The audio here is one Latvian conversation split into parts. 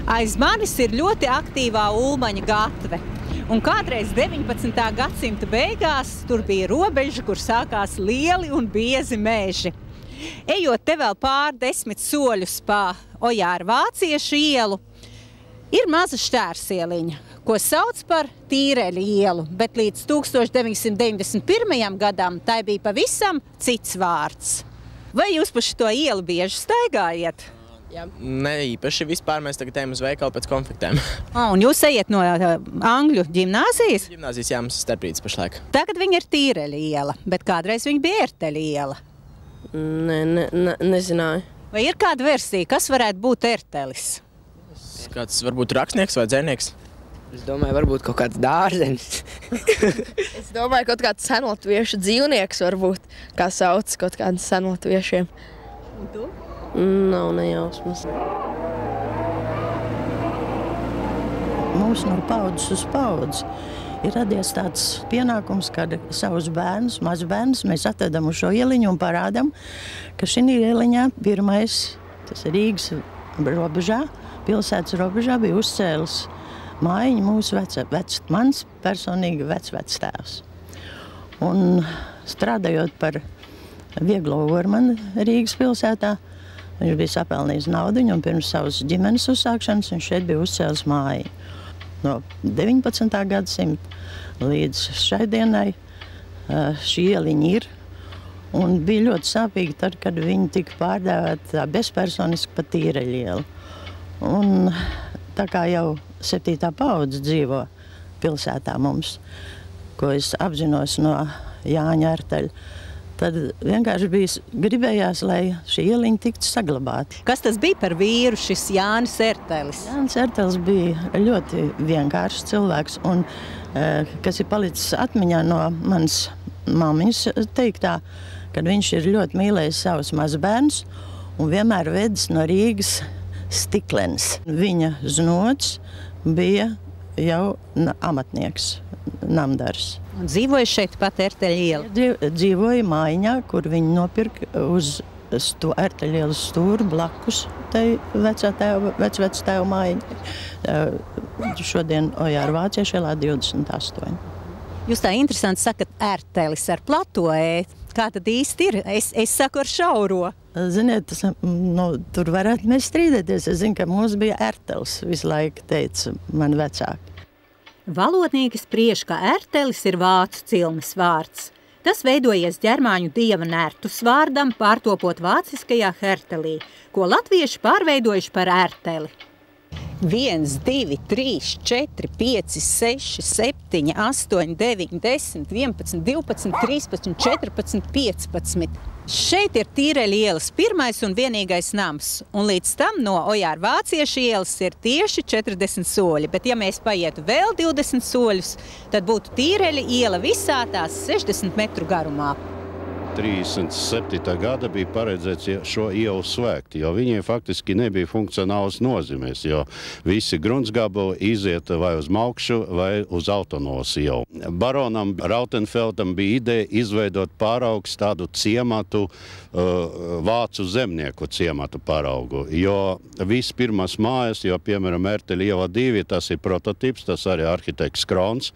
Aiz manis ir ļoti aktīvā Ulmaņa gatve. Un kādreiz 19. gadsimta beigās tur bija robeža, kur sākās lieli un biezi meži. Ejot te vēl pār 10 soļus pa Ojāra Vāciešu ielu, ir maza šķērsieliņa, ko sauc par Tīreļa ielu, bet līdz 1991. gadam tai bija pavisam cits vārds. Vai jūs pa šito ielu bieži staigājiet? Jā, ne īpaši. Vispār mēs tagad ejam uz veikalu pēc konfektēm. Un jūs ejat no Angļu ģimnāzijas? Ģimnāzijas, jā, mums ir starprītis pašlaik. Tagad viņa ir Tīreļa iela, bet kādreiz viņa bija Erteļa iela. Nezināju. Vai ir kāda versija, kas varētu būt Ertelis? Kāds varbūt rakstnieks vai dzērnieks? Es domāju, varbūt kaut kāds dārzenis. Es domāju, kaut kāds senlatviešu dzīvnieks varbūt, kā sauc kaut kādus senlatviešiem. Un tu? Nav nejausmas. Mums no paudzes uz paudzi ir radies tāds pienākums, kad savus bērnus, mazbērnus mēs atvedam uz šo ieliņu un parādam, ka šī ieliņā pirmais, tas ir Rīgas robežā, pilsētas robežā bija uzcēlis mājiņu mūsu mans personīgi vectēvs. Un strādājot par vieglo ormani Rīgas pilsētā, viņš bija sapelnījis naudiņu un pirms savas ģimenes uzsākšanas viņš šeit bija uzcēlis māju. No 19. gadsimta līdz šai dienai šī ieliņa ir. Un bija ļoti sāpīgi tad, kad viņi tika pārdēvēti bezpersoniski pa Tīreļa ielu. Un tā kā jau 7. paudze dzīvo pilsētā mums, ko es apzinos no Jāņa Erteļa, tad vienkārši gribējās, lai šī ieliņa tiktu saglabāta. Kas tas bija par vīru, šis Jānis Ertelis? Jānis Ertelis bija ļoti vienkāršs cilvēks, un kas ir palicis atmiņā no manas mammiņas teiktā, kad viņš ir ļoti mīlējis savus mazbērnus un vienmēr vedis no Rīgas stiklenes. Viņa znots bija jau amatnieks, namdars. Un dzīvoja šeit pat Erteļa iela? Dzīvoja mājiņā, kur viņi nopirka uz Erteļa ielas stūri blakus tai vectēva mājiņa. Šodien Ojāra Vāciešu ielā 28. Jūs tā interesanti sakat Ertelis ar plato E. Kā tad īsti ir? Es saku ar šauro. Ziniet, tur varētu mēs strīdēties. Es zinu, ka mums bija Ertelis, visu laiku teica mani vecāki. Valodnieki spriež, ka Ertelis ir vācu cilmes vārds. Tas veidojies ģermāņu dieva Nertus vārdam, pārtopot vāciskajā Hertelī, ko latvieši pārveidojuši par Erteli. 1, 2, 3, 4, 5, 6, 7, 8, 9, 10, 11, 12, 13, 14, 15. Šeit ir Tīreļa ielas pirmais un vienīgais nams, un līdz tam no Ojāra Vāciešu ielas ir tieši 40 soļi, bet ja mēs paietu vēl 20 soļus, tad būtu Tīreļa iela visā tās 60 metru garumā. 37. gada bija paredzēts šo ielu slēgt, jo viņiem faktiski nebija funkcionāls nozīmēs, jo visi gruntsgabali iziet vai uz Maukšu vai uz Autonovas ielu. Baronam Rautenfeldam bija ideja izveidot pāraugs tādu ciematu, vācu zemnieku ciematu pāraugu, jo viss pirmās mājas, jo piemēram Erteļa iela 2, tas ir prototips, tas arī arhitekts Krons,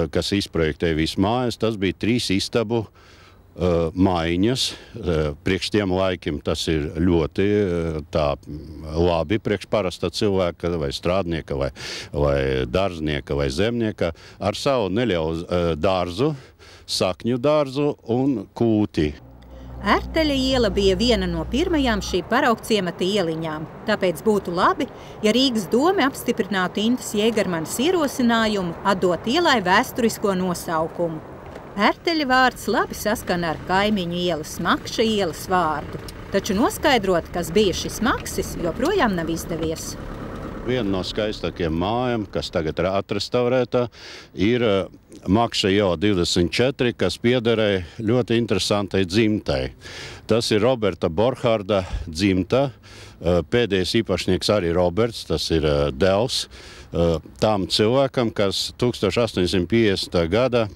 kas izprojektēja visu mājas, tas bija 3 istabu mājiņas. Priekš tiem laikiem tas ir ļoti labi priekš parasta cilvēka vai strādnieka vai dārznieka vai zemnieka ar savu nelielu dārzu, sakņu dārzu un kūti. Erteļa iela bija viena no pirmajām šī paraugciemata ieliņām, tāpēc būtu labi, ja Rīgas dome apstiprinātu Intas Jēgermanas ierosinājumu atdot ielai vēsturisko nosaukumu. Erteļa vārds labi saskana ar kaimiņu ielas Makša ielas vārdu, taču noskaidrot, kas bija šis Maksis, joprojām nav izdevies. Viena no skaistākajām mājām, kas tagad ir atrestaurēta, ir Makša iela 24, kas piederēja ļoti interesantai dzimtai. Tas ir Roberta Borharda dzimta, pēdējais īpašnieks arī Roberts, tas ir dēls tam cilvēkam, kas 1850. gada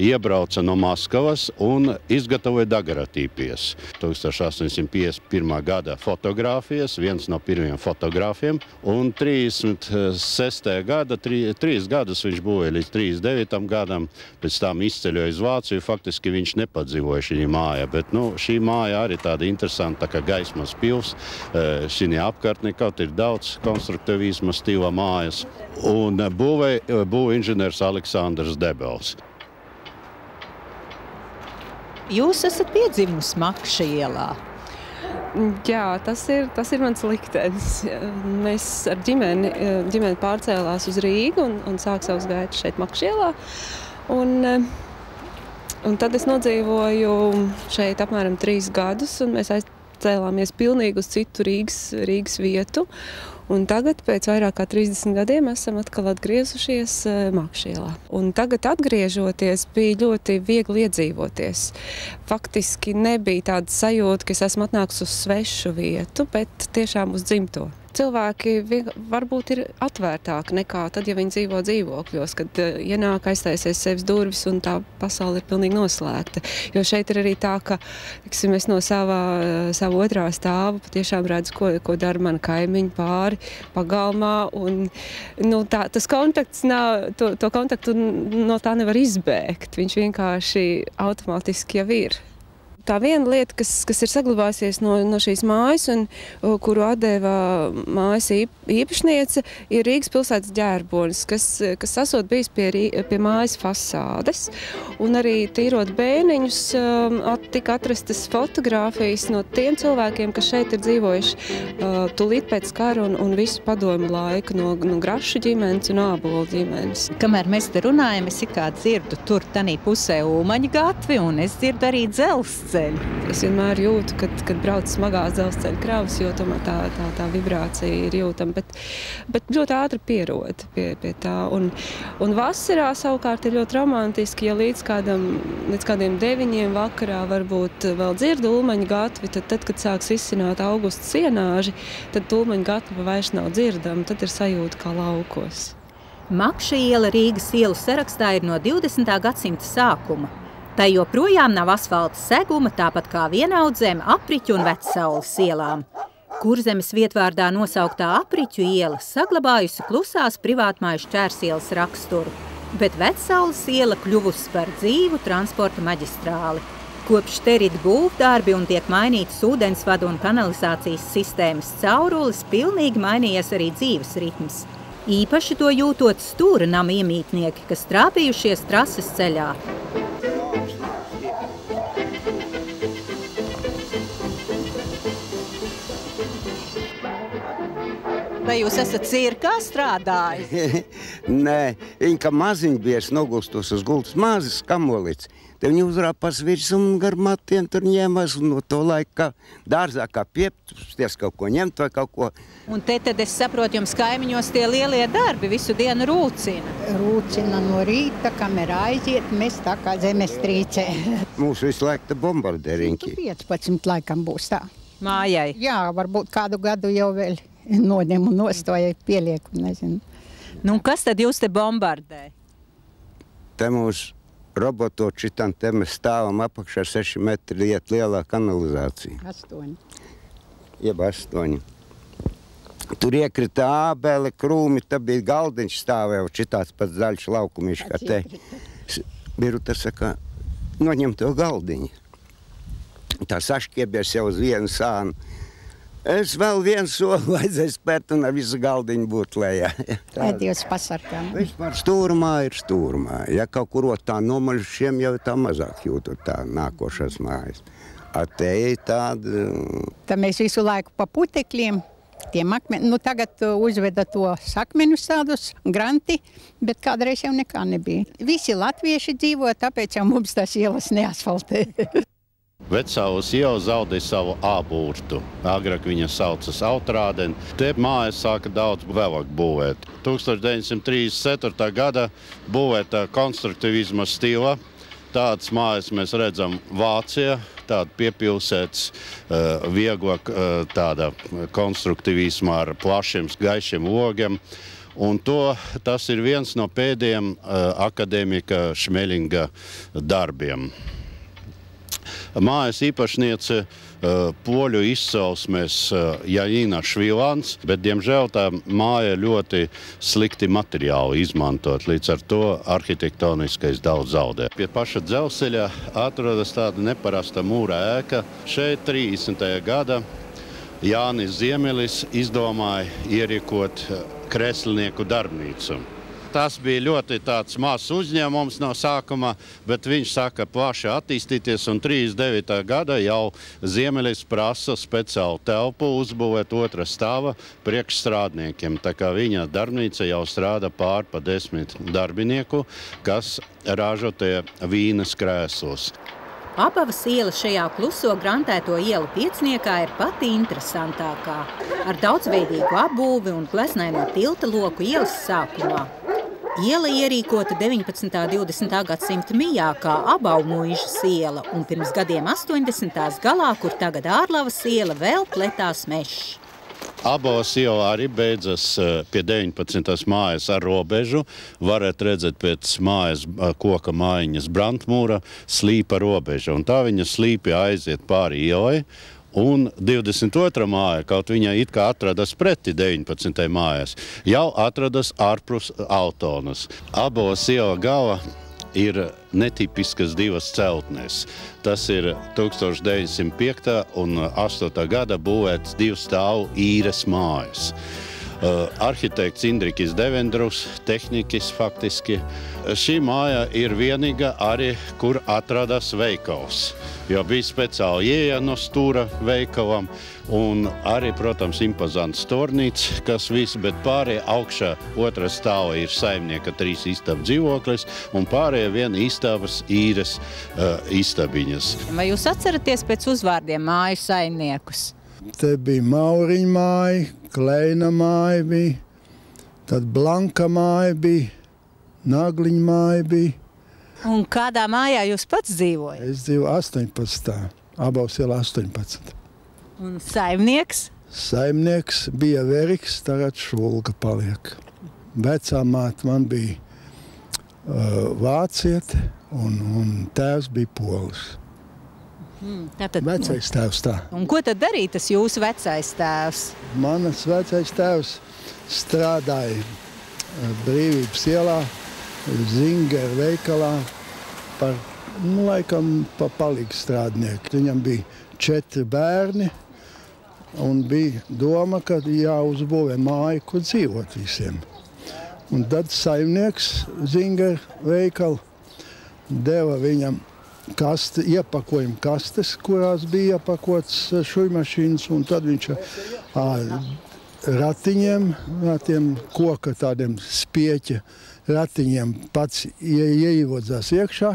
iebrauca no Maskavas un izgatavoja daguerreotīpijas. 1851. gada fotogrāfijas, viens no pirmiem fotogrāfiem, un 36. gada, 3 gadus viņš būvēja līdz 39. gadam, pēc tam izceļoja uz Vāciju, faktiski viņš nepadzīvoja šī māja, bet šī māja arī tāda interesanta, tā kā gaismas pils, šī apkārtnē kaut ir daudz konstruktivisma stila mājas, un būvēja inženieris Aleksandrs Debels. Jūs esat piedzimusi Makša ielā. Jā, tas ir mans liktenis. Mēs ar ģimeni pārcēlās uz Rīgu un sāk savus gaitas šeit Makša ielā. Un tad es nodzīvoju šeit apmēram 3 gadus, un mēs aizcēlāmies pilnīgi uz citu Rīgas vietu. Un tagad, pēc vairāk kā 30 gadiem, esam atkal atgriezušies Makša ielā. Un tagad atgriežoties, bija ļoti viegli iedzīvoties. Faktiski nebija tāda sajūta, ka es esmu atnākusi uz svešu vietu, bet tiešām uz dzimto. Cilvēki varbūt ir atvērtāki nekā tad, ja viņi dzīvo dzīvokļos, kad ienāk, aiztaisies sevis durvis un tā pasaule ir pilnīgi noslēgta. Jo šeit ir arī tā, ka es no savu otrā stāva patiešām redzu, ko dara mana kaimiņa pāri pagalmā. Un, tas kontakts to kontaktu no tā nevar izbēgt. Viņš vienkārši automātiski jau ir. Tā viena lieta, kas ir saglabājusies no šīs mājas, un kuru atdeva mājas īpašniece, ir Rīgas pilsētas ģērbonis, kas esot bijis pie mājas fasādes. Un arī tīrot bēniņus, tika atrastas fotogrāfijas no tiem cilvēkiem, kas šeit ir dzīvojuši tūlīt pēc kara un visu padomu laiku, no Grašu ģimenes un Ābolu ģimenes. Kamēr mēs te runājam, es kā dzirdu tur tanī pusē Ulmaņa gatvi, un es dzirdu arī dzelzceļu. Es vienmēr jūtu, kad brauc smagās dzelzceļa kravas, jo tomēr tā vibrācija ir jūtama, bet ļoti ātri pierod pie tā. Un vasarā savukārt ir ļoti romantiski, ja līdz kādiem 9 vakarā varbūt vēl dzirdu Ulmaņa gatvi, tad, kad sāks izsināt augusta sienāži, tad Ulmaņa gatva vairs nav dzirdama, tad ir sajūta kā laukos. Makša iela Rīgas ielu sarakstā ir no 20. gadsimta sākuma. Tai joprojām nav asfalta seguma, tāpat kā Vienaudzem, Apriķu un Vecaules ielām. Kurzemes vietvārdā nosauktā Apriķu iela saglabājusi klusās privātmāju šķērsielas raksturu, bet Vecaules iela kļuvusi par dzīvu transporta maģistrāli. Kopš te rit būvdarbi un tiek mainītas ūdensvadu un kanalizācijas sistēmas caurules, pilnīgi mainījies arī dzīves ritms. Īpaši to jūtot stūra nama iemītnieki, kas trāpījušies trases ceļā. Vai jūs esat cirkā strādājis? Nē, viņi kā maziņi bieži nogulstos uz gultas, mazas kamolītes. Te viņi uzrāpās virs un gar matiem tur ņēmās un no to laika dārzā kā piepsties kaut ko ņemt vai kaut ko. Un te tad es saprotu, jums kaimiņos tie lielie darbi visu dienu rūcina. Rūcina no rīta, kamēr aiziet, mēs tā kā zemestrīcē. Mūsu visu laiku te bombardēriņķi. 15 laikam būs tā. Mājai? Jā, varbūt kādu gadu jau vēl noņemu nostojai pielieku, nezinu. Nu, kas tad jūs te bombardē? Te mūs robotot šitam te mēs stāvam apakšā 6 metri iet lielā kanalizācija. 8. Jeb 8. Tur iekrita ābele, krūmi, te bija galdiņš stāvēja, šitāds pats zaļš laukumiņš, kā te. Biruta saka, noņem to galdiņu. Tā saškiebies jau uz vienu sānu. Es vēl vienu soli vajadzēju spērt un ar visu galdiņu būt lejā. Lai Dievs pasargā. Vispār stūrmā ir stūrmā. Ja kaut kur tā nomaļu šiem jau tā mazāk jūtot tā nākošās mājas. A te ir tāda... Tā mēs visu laiku pa putekļiem, tiem akmeņiem. Nu tagad uzveda to akmeņus tādus, granti, bet kādreiz jau nekā nebija. Visi latvieši dzīvo, tāpēc jau mums tās ielas neasfaltē. Vecaules iela zaudēja savu āburtu. Agrāk viņa saucas Autrādeni. Te mājas sāka daudz vēlāk būvēt. 1934. gada būvēta konstruktivisma stila. Tādas mājas mēs redzam Vācijā, tāda piepilsētas, viegla tāda konstruktivisma ar plašiem, gaišiem logiem. Un tas ir viens no pēdējiem akadēmika Šmeļinga darbiem. Mājas īpašniece poļu izcelsmes Janina Švilāns, bet, diemžēl, tā māja ļoti slikti materiāli izmantot, līdz ar to arhitektoniskais daudz zaudē. Pie paša dzelzceļa atrodas tāda neparasta mūra ēka. Šeit 30. gada Jānis Ziemelis izdomāja ierīkot kreslinieku darbnīcu. Tas bija ļoti tāds mazs uzņēmums no sākuma, bet viņš saka plaši attīstīties, un 39. gada jau Ziemelis prasa speciālu telpu uzbūvēt 2. stāva priekšstrādniekiem. Tā kā viņa darbnīca jau strādā pār pa 10 darbinieku, kas ražo tie vīnas krēslus. Abavas iela šajā kluso grantēto ielu piecniekā ir pati interesantākā, ar daudzveidīgu apbūvi un gleznaino tilta loku ielas sākumā. Iela ierīkota 19. un 20. gadsimta mijā kā Abavu muižas iela, un pirms gadiem 80. galā, kur tagad Ārlavas iela, vēl pletās mežs. Abavas iela arī beidzas pie 19. mājas ar robežu. Varat redzēt pēc mājas koka mājiņas brandmūra slīpa robeža, un tā viņa slīpi aiziet pāri ielai. Un 22. māja, kaut viņa it kā atradas preti 19. mājas, jau atradas ārpus Altonas. Abavas iela gala ir netipiskas divas celtnes. Tas ir 1905. un 8. gada būvēts 2 stāvu īres mājas. Arhitekts Indrikis Devendrus, tehnikis faktiski. Šī māja ir vienīga arī, kur atradas veikals. Jo bija speciāli ieeja no stūra veikalam, un arī, protams, impozants tornīts, kas viss, bet pārējie augšā 2. stāva ir saimnieka 3 istabu dzīvoklis, un pārējie 1 istabas īres istabiņas. Vai jūs atceraties pēc uzvārdiem māju saimniekus? Te bija Mauriņa māja, Kleina māja bija, tad Blanka māja bija, Nagliņa māja bija. Un kādā mājā jūs pats dzīvojat? Es dzīvoju 18. Abavas iela 18. Un saimnieks? Saimnieks bija Veriks, tagad Šulga paliek. Vecā māte man bija vāciete, un tēvs bija polis. Tātad, vecais tēvs tā. Un ko tad darīja tas jūsu vecais tēvs? Manas vecais tēvs strādāja Brīvības ielā, Zingera veikalā laikam pa palīgu strādnieku. Viņam bija 4 bērni un bija doma, ka jāuzbūvē māju, kur dzīvot visiem. Un tad saimnieks Zingera veikalu deva viņam iepakojumu kastes, kurās bija iepakots šujmašīnas, un tad viņš ratiņiem, tiem koka tādiem spieķa ratiņiem pats ieievodzās iekšā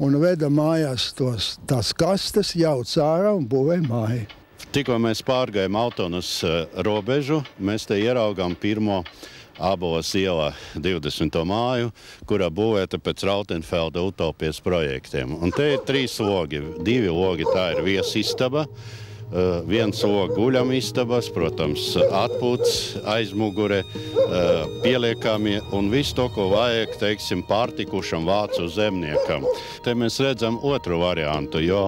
un veda mājās tās kastes, jauc ārā un būvēja māju. Tikko mēs pārgājām Altonas robežu, mēs te ieraugām pirmo Abavas ielā 20. māju, kurā būvēta pēc Rautenfelda utopijas projektiem. Un te ir 3 logi. 2 logi tā ir viesistaba, 1 logs guļamistabas, protams, atpūtas, aizmugure, pieliekami un visu to, ko vajag, teiksim, pārtikušam vācu zemniekam. Te mēs redzam otru variantu, jo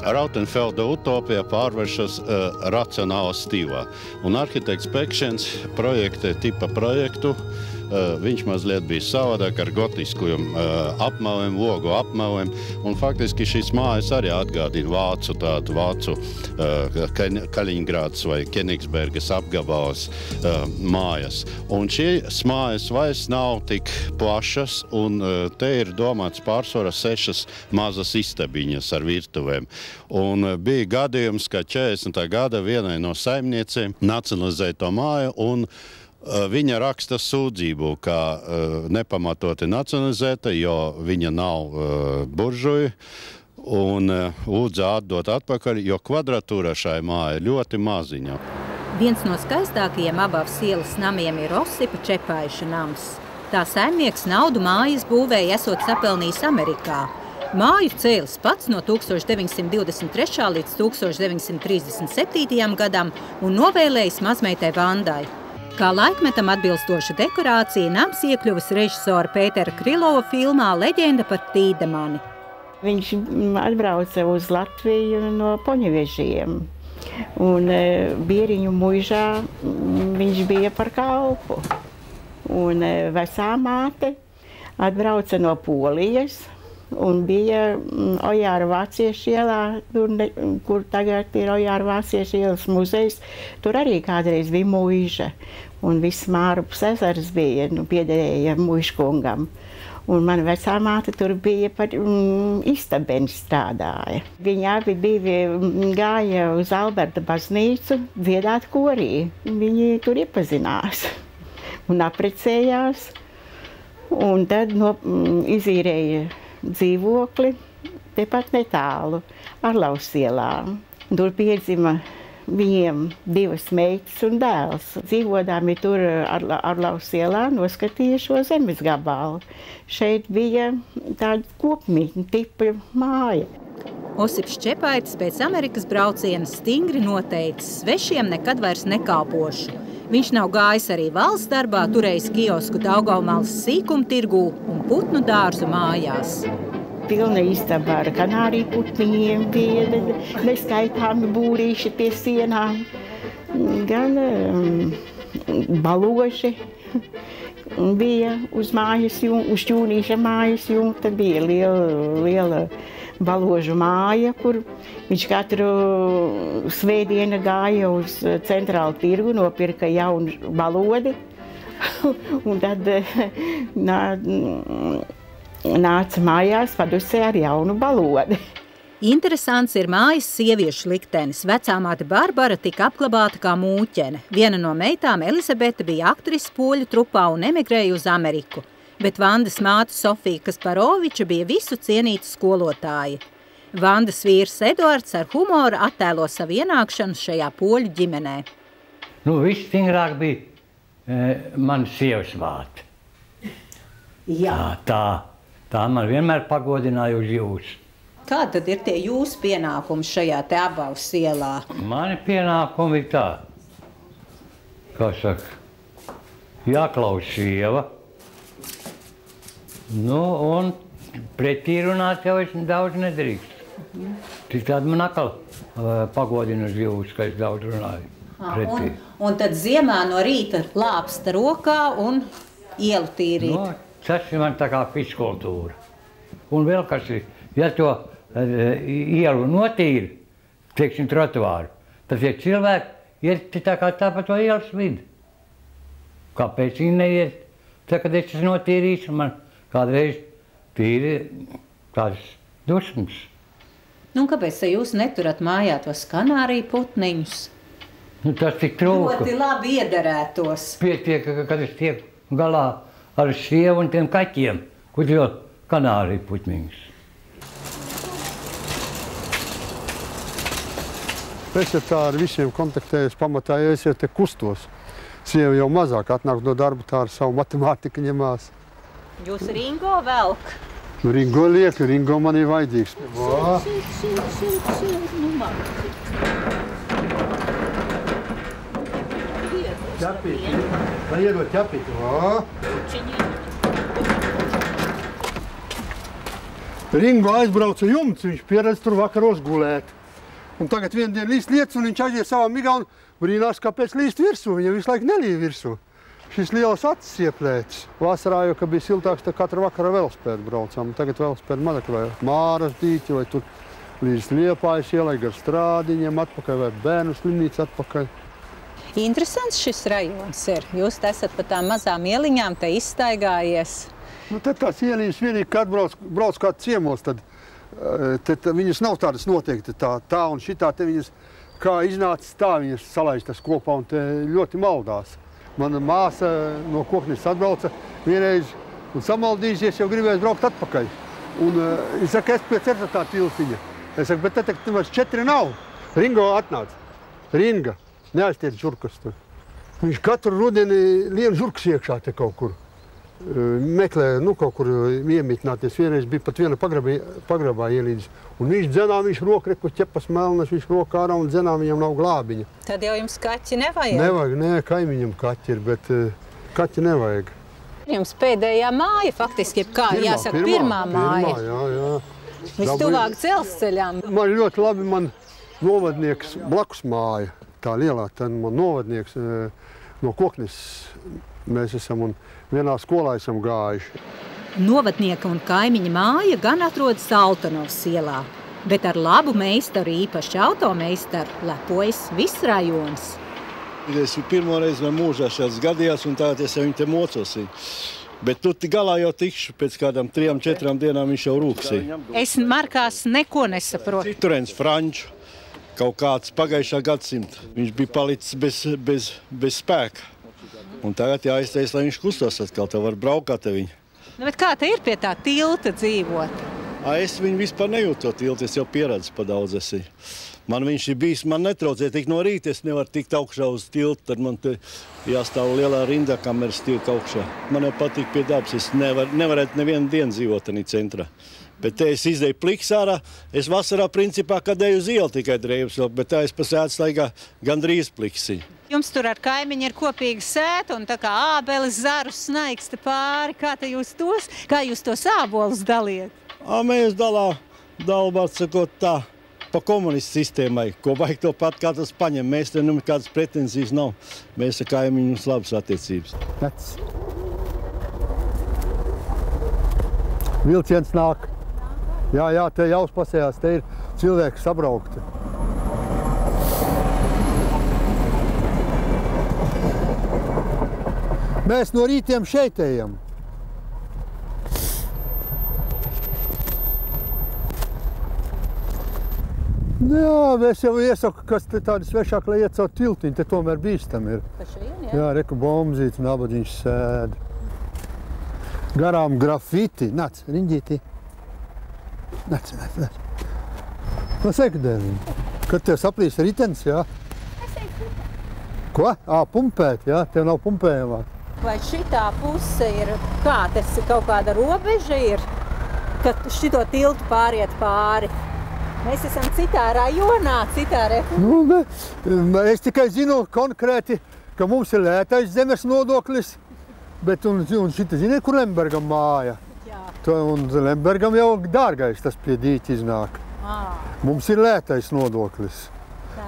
Rautenfelda utopija pārvēršas racionāla stilā. Un arhitekts Pekšens projektē tipa projektu. Viņš mazliet bija savādāk ar gotisku apmelēm, logu apmelēm. Un faktiski šīs mājas arī atgādina vācu Kaļiņgrāds vai Kenigsbergas apgabals mājas. Un šīs mājas vairs nav tik plašas, un te ir domāts pārsvarā 6 mazas istabiņas ar virtuvēm. Un bija gadījums, ka 40. gada vienai no saimniecēm nacionalizēja to māju, un viņa raksta sūdzību, kā nepamatoti nacionalizēta, jo viņa nav buržuja, un lūdza atdot atpakaļ, jo kvadratūra šai mājai ļoti maziņa. Viens no skaistākajiem Abavas ielas namiem ir Osipa Čepaiša nams. Tā saimnieks naudu mājas būvēja esot sapelnījis Amerikā. Māju cēlis pats no 1923. līdz 1937. gadam un novēlējis mazmeitai Vandai. Kā laikmetam atbilstoša dekorācija, nams iekļuvis režisora Pētera Krylova filmā Leģenda par Tīdemani. Viņš atbrauca uz Latviju no Poņevežiem, un Bieriņu muižā viņš bija par kalpu. Un vecā māte atbrauca no Polijas un bija Ojāra Vāciešu ielā, kur tagad ir Ojāra Vāciešu ielas muzejs. Tur arī kādreiz bija muiža, un viss Mārupas ezers bija, piederēja muižkungam. Un mana vecā māte tur bija par istabeni strādāja. Viņi abi divi gāja uz Alberta baznīcu dziedāt korī. Viņi tur iepazinās un apprecējās, un tad izīrēja dzīvokli tepat netālu Arlaus ielā. Tur piedzima viņiem 2 meitas un dēls. Dzīvodāmi tur Arlaus ielā noskatīja šo zemes gabalu. Šeit bija tāda kopmītņa tipa māja. Osips Čepaitis pēc Amerikas brauciena stingri noteicis: svešiem nekad vairs nekalpošu. Viņš nav gājis arī valsts darbā, turējis kiosku Daugavmalas sīkumtirgū un putnu dārzu mājās. Pilna istaba ar kanāriju putniņiem bija, neskaitāmi būrīši pie sienām, gan baloži bija uz Šķūnīša mājas jumta, bija liela baložu māja, kur viņš katru svētdienu gāja uz centrālu tirgu, nopirka jaunu balodi, un tad nāca mājās padusē ar jaunu balodi. Interesants ir mājas sieviešu liktenis. Vecāmāte Barbara tika apglabāta kā mūķene. Viena no meitām, Elizabete, bija aktrise poļu trupā un emigrēja uz Ameriku. Bet Vandas māte Sofija Kasparoviča bija visu cienīta skolotāja. Vandas vīrs Eduards ar humoru attēlo savu ienākšanu šajā poļu ģimenē. Visstingrāk bija mana sievas māte. Tā man vienmēr pagodināja uz jūs. Kādi tad ir tie jūsu pienākumi šajā te Abavas ielā? Mani pienākumi ir tā, kā saka, jāklaus sieva. Un pretī runāt jau es daudz nedrīkst. Tik tāda man atkal pagodina uz jūs, ka es daudz runāju pretī. Un tad ziemā no rīta lāpsta rokā un ielu tīrīt? Tas ir man tā kā fiskultūra. Un vēl kas ir, ja to ielu notīri, teiksim, trotuāru, tad tie cilvēki iet tā kā tā pa to ielas vidi. Kāpēc viņi neiet? Tā, kad es notīrīšu, man kādreiz tīri tādas dusmas. Kāpēc jūs neturat mājā tos kanāriju putniņus? Tas tik trūka. Ļoti labi iederētos. Pietiek, kad es tiek galā ar sievu un tiem kaķiem, kur jau kanāriju putniņus. Es tā ar visiem kontaktējos pamatā, ja es jau te kustos. Sieva jau mazāk atnāk no darba, tā ar savu matemātiku ņemās. Jūs Ringo velk? Ringo liek, Ringo man ir vajadzīgs. Ķepīti, lai iedod ķepīti. Ringo aizbrauca jumts, viņš pieredz tur vakaros gulēt. Un tagad vienu dienu līst lietas, un viņš aiziet savā migā un brīnās, kāpēc līst virsū. Viņa visu laiku nelīja virsū. Šis liels acis ieplēcis. Vasarā jau, kad bija siltāks, tad katru vakaru velospēdu braucām. Tagad velospēdu mazāk vai Māras dīķi, vai tur līdz Liepājas ielai gar Strādiņiem atpakaļ, vai Bērnu slimnīca atpakaļ. Interesants šis rajons ir. Jūs esat pa tām mazām ieliņām te izstaigājies. Tad tās ieliņas vienīgi, kad brauc kāds ciemos, tad viņas nav tādas noteikti tā un šitā te viņas, kā iznācis tā viņas salaistas kopā un te ļoti maldās. Mana māsa no Koknes atbrauca vienreiz un samaldījusies, jau gribēs braukt atpakaļ. Un es saku, es pēc tā tiltiņa. Es saku, bet te vairs 4 nav. Ringo atnāca. Ringa, neaiztiec žurkas tur. Viņš katru rudeni lien žurkas iekšā te kaut kur. meklē, kaut kur iemītināties. Vienreiz bija pat viena pagrabā ielīdis. Un viņš dzenā, viņš rokreku ķepas melnas, viņš rokā ārā un dzenā, viņam nav glābiņa. Tad jau jums kaķi nevajag? Nevajag, nē, kaimiņam kaķi ir, bet kaķi nevajag. Jums pēdējā māja faktiski, jāsaka, pirmā māja. Jā. Vistuvāk dzelzceļām. Man ļoti labi, man novadnieks blakus māja, tā lielā, tad man novadnieks no Koknes mēs esam un vienā skolā esam gājuši. Novadnieka un kaimiņa māja gan atrodas Altonovas ielā, bet ar labu meistaru, īpaši automeistaru, lepojas viss rajons. Es pirmo reizi man mūžā šāds gadījās, un tagad es viņu te mocos. Bet tu galā jau tikšu, pēc kādām 3-4 dienām viņš jau rūksī. Es markās neko nesaprotu. Citurens Franču, kaut kāds pagājušā gadsimta. Viņš bija palicis bez spēka. Un tagad jāizteic, lai viņš kustos atkal, tā var braukāt te viņu. Bet kā te ir pie tā tilta dzīvot? Es viņu vispār nejūtu to tiltu, es jau pieredzu pa daudz esi. Man viņš ir bijis, man netraucē tik no rīta, es nevaru tikt augšā uz tiltu, tad man te jāstāv lielā rindā, kamēr es tiek augšā. Man jau patīk pie dabas, es nevarētu nevienu dienu dzīvot tādā centrā. Bet te es izdeju pliks ārā, es vasarā principā, kad eju uz ielu tikai drēbes, bet tā es pa sētas laikā gandrīz pliksi. Jums tur ar kaimiņu ir kopīga sēta un tā kā ābeles zarus snaigsta pāri. Kā jūs tos ābolus daliet? Mēs dalībāt sakot tā. Pa komunistu sistēmai, ko vajag to pat katrs paņem. Mēs te nekādas pretenzijas nav. Mēs ar kaimiņu mums labas attiecības. Vilciens nāk. Jā, te jau uzpasējās, te ir cilvēki sabraukti. Mēs no rītiem šeit ejam. Jā, es jau iesaku, kas te tādi svešāk, lai iet caur tiltiņu, te tomēr bīstam ir. Jā, reku bombzīts, nabadžiņš sēd. Garām grafiti. Nāc, riņģītī. Nāc. No sekundēļ. Kad tev saplīs ritens, jā? Ko? Pumpēt, jā? Tev nav pumpējumā. Vai šitā puse ir, tas kaut kāda robeža ir, kad šito tiltu pāriet pāri? Mēs esam citā rajonā, citā republikā. Es tikai zinu konkrēti, ka mums ir lētais zemes nodoklis, bet un šita ziniet, kur Lembergam māja. Un Lembergam jau dārgais tas pie dīķa iznāk. Mums ir lētais nodoklis.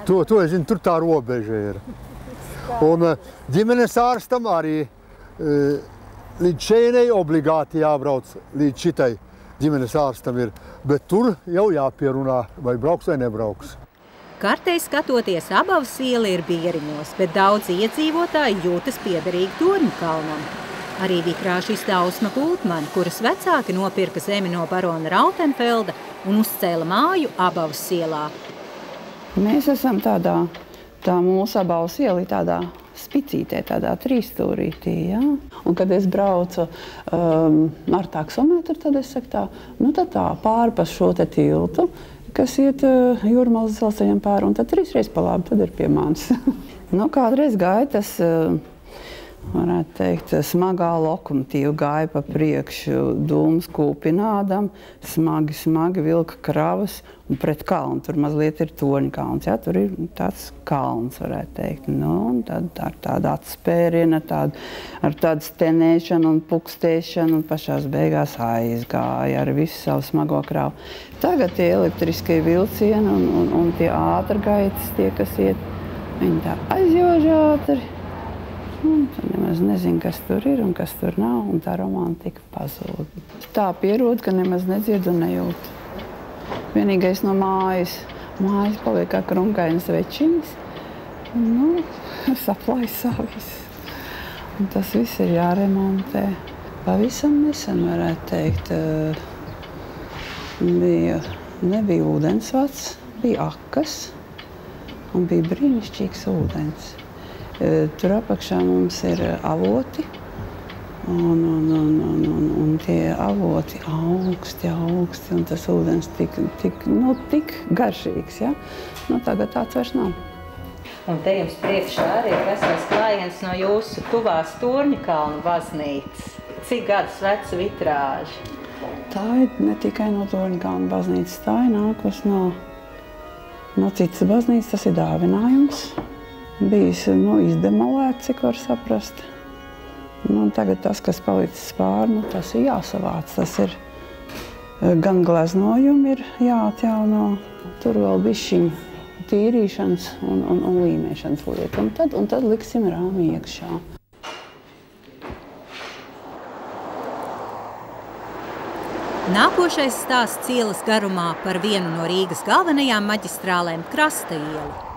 To es zinu, tur tā robeža ir. Un ģimenes ārstam arī līdz šeinei obligāti jābrauc līdz šitai. Ģimenes ārstam ir, bet tur jau jāpierunā, vai brauks vai nebrauks. Kartē skatoties, Abavas iela ir Bieriņos, bet daudzi iedzīvotāji jūtas piederīgi Torņkalnam. Arī vikrāšista Ausma Kultmane, kuras vecāki nopirka zemi no barona Rautenfelda un uzcēla māju Abavas ielā. Mēs esam tā mūsu Abavas iela tādā spicītē, tādā trīsstūrītī, jā. Un, kad es braucu ar taksometru, tad es saku tad pāri pa šo te tiltu, kas iet Jūrmalas dzelzceļam pāri, un tad 3 reizes pa labi, tad ir pie manis. Kādreiz gāja tas, varētu teikt, smagā lokomotīva gāja pa priekšu, dūmus kūpinādam, smagi vilka kravas, un pret kalnu, tur mazliet ir Torņkalns, jā, tur ir tāds kalns, varētu teikt. Un tad ar tādu atspērienu, ar tādu stenēšanu un pukstēšanu, un pašās beigās aizgāja ar visu savu smago kravu. Tagad tie elektriskie vilcieni un tie ātrgaitas, tie, kas iet, viņi tā aizjož ātri. Tad nemaz nezinu, kas tur ir un kas tur nav, un tā romantika pazūd. Tā pierod, ka nemaz nedzird un nejūt. Vienīgais no mājas paliek kā krumkainas večiņas. Saplaisā viss. Un tas viss ir jāremontē. Pavisam nesen, varētu teikt, nebija ūdensvads, bija akas un bija brīnišķīgs ūdens. Tur apakšā mums ir avoti. Un tie avoti augsti, un tas ūdens tik garšīgs, ja? Tagad tāds vairs nav. Un te jums priekšā arī ir vesels klājiens no jūsu tuvās Torņkalna baznīcas. cik gadus veca vitrāži? Tā ir ne tikai no Torņkalna baznīcas, tā ir nākus no citas baznīcas, tas ir dāvinājums. Bijis izdemolēts, cik var saprast. Tagad tas, kas palicis pāri, tas ir jāsavāc. Tas ir gan gleznojumi ir jāatjauno, tur vēl bišķiņ tīrīšanas un līmēšanas lieta. Un tad liksim rāmi iekšā. Nākošais stāsts ielas garumā par vienu no Rīgas galvenajām maģistrālēm Krasta ielu.